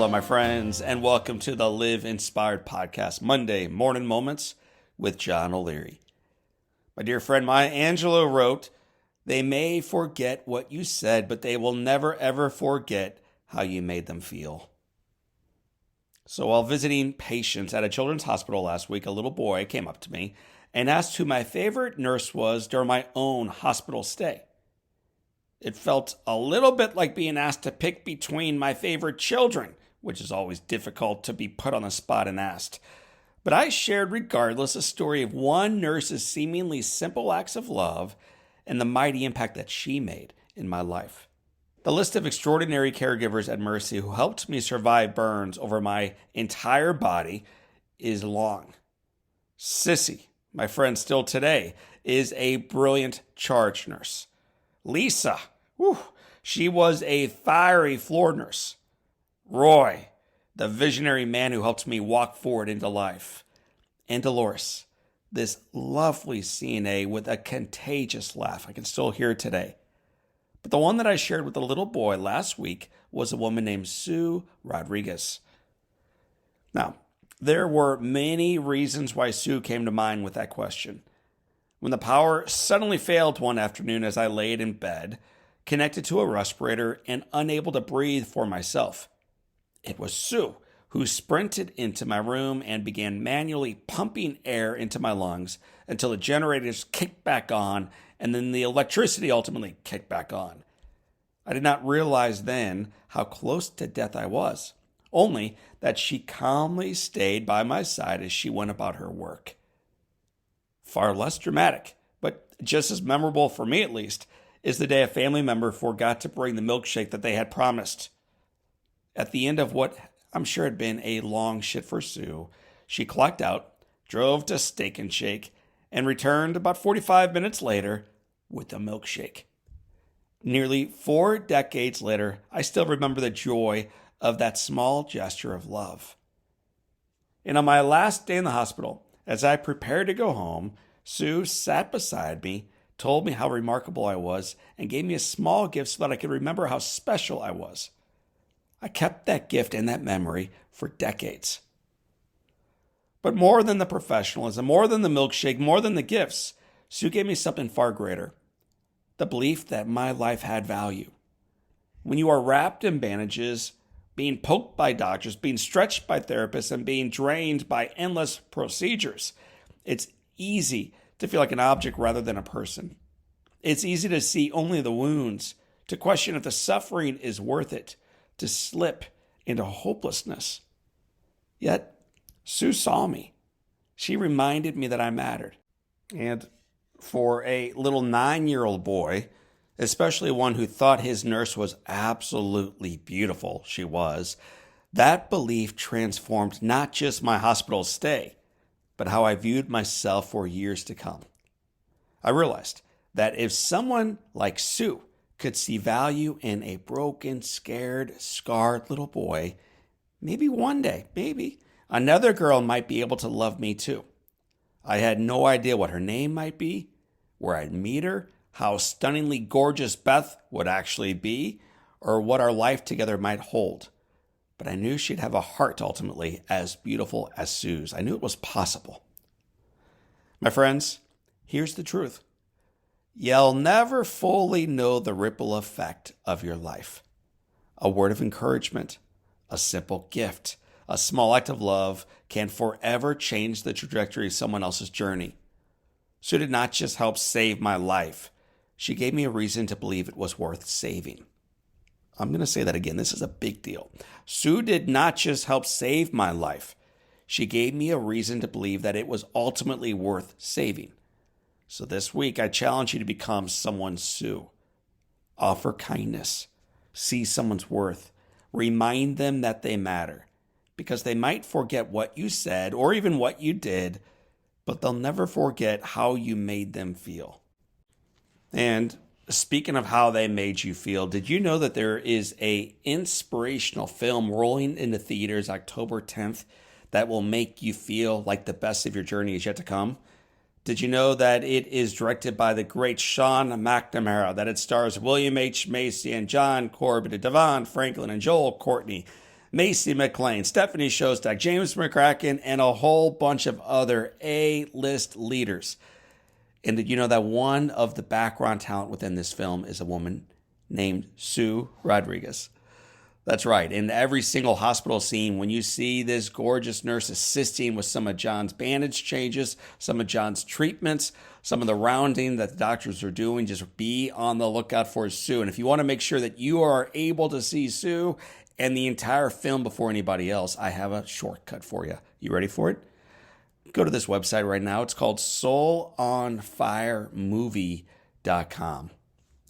Hello, my friends, and welcome to the Live Inspired Podcast, Monday Morning Moments with John O'Leary. My dear friend Maya Angelou wrote, "They may forget what you said, but they will never ever forget how you made them feel." So while visiting patients at a children's hospital last week, a little boy came up to me and asked who my favorite nurse was during my own hospital stay. It felt a little bit like being asked to pick between my favorite children, which is always difficult to be put on the spot and asked. But I shared regardless a story of one nurse's seemingly simple acts of love and the mighty impact that she made in my life. The list of extraordinary caregivers at Mercy who helped me survive burns over my entire body is long. Cissy, my friend still today, is a brilliant charge nurse. Lisa, she was a fiery floor nurse. Roy, the visionary man who helped me walk forward into life. And Delores, this lovely CNA with a contagious laugh. I can still hear it today. But the one that I shared with the little boy last week was a woman named Sue Rodrigues. Now, there were many reasons why Sue came to mind with that question. When the power suddenly failed one afternoon as I laid in bed, connected to a respirator and unable to breathe for myself, it was Sue who sprinted into my room and began manually pumping air into my lungs until the generators kicked back on and then the electricity ultimately kicked back on. I did not realize then how close to death I was, only that she calmly stayed by my side as she went about her work. Far less dramatic, but just as memorable for me at least, is the day a family member forgot to bring the milkshake that they had promised. At the end of what I'm sure had been a long shift for Sue, she clocked out, drove to Steak and Shake, and returned about 45 minutes later with a milkshake. Nearly 4 decades later, I still remember the joy of that small gesture of love. And on my last day in the hospital, as I prepared to go home, Sue sat beside me, told me how remarkable I was, and gave me a small gift so that I could remember how special I was. I kept that gift and that memory for decades. But more than the professionalism, more than the milkshake, more than the gifts, Sue gave me something far greater. The belief that my life had value. When you are wrapped in bandages, being poked by doctors, being stretched by therapists, and being drained by endless procedures, it's easy to feel like an object rather than a person. It's easy to see only the wounds, to question if the suffering is worth it, to slip into hopelessness. Yet, Sue saw me. She reminded me that I mattered. And for a little 9-year-old boy, especially one who thought his nurse was absolutely beautiful, she was, that belief transformed not just my hospital stay, but how I viewed myself for years to come. I realized that if someone like Sue could see value in a broken, scared, scarred little boy, maybe one day, maybe, another girl might be able to love me too. I had no idea what her name might be, where I'd meet her, how stunningly gorgeous Beth would actually be, or what our life together might hold. But I knew she'd have a heart ultimately as beautiful as Sue's. I knew it was possible. My friends, here's the truth. You'll never fully know the ripple effect of your life. A word of encouragement, a simple gift, a small act of love can forever change the trajectory of someone else's journey. Sue did not just help save my life. She gave me a reason to believe it was worth saving. I'm going to say that again. This is a big deal. Sue did not just help save my life. She gave me a reason to believe that it was ultimately worth saving. So this week, I challenge you to become someone Sue. Offer kindness. See someone's worth. Remind them that they matter. Because they might forget what you said or even what you did, but they'll never forget how you made them feel. And speaking of how they made you feel, did you know that there is an inspirational film rolling into theaters October 10th that will make you feel like the best of your journey is yet to come? Did you know that it is directed by the great Sean McNamara, that it stars William H. Macy and John Corbett, and Devon Franklin and Joel Courtney, Macy McLean, Stephanie Shostak, James McCracken, and a whole bunch of other A-list leaders. And did you know that one of the background talent within this film is a woman named Sue Rodrigues? That's right. In every single hospital scene, when you see this gorgeous nurse assisting with some of John's bandage changes, some of John's treatments, some of the rounding that the doctors are doing, just be on the lookout for Sue. And if you want to make sure that you are able to see Sue and the entire film before anybody else, I have a shortcut for you. You ready for it? Go to this website right now. It's called soulonfiremovie.com.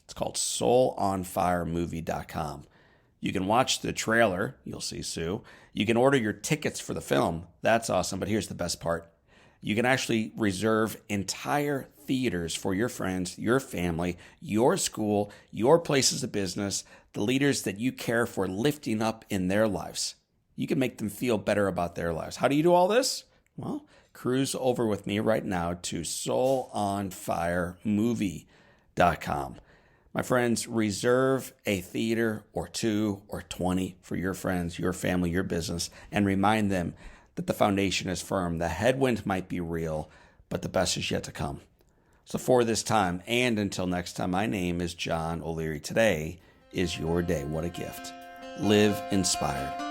It's called soulonfiremovie.com. You can watch the trailer. You'll see Sue. You can order your tickets for the film. That's awesome. But here's the best part. You can actually reserve entire theaters for your friends, your family, your school, your places of business, the leaders that you care for lifting up in their lives. You can make them feel better about their lives. How do you do all this? Well, cruise over with me right now to soulonfiremovie.com. My friends, reserve a theater or 2 or 20 for your friends, your family, your business, and remind them that the foundation is firm. The headwind might be real, but the best is yet to come. So for this time and until next time, my name is John O'Leary. Today is your day. What a gift. Live inspired.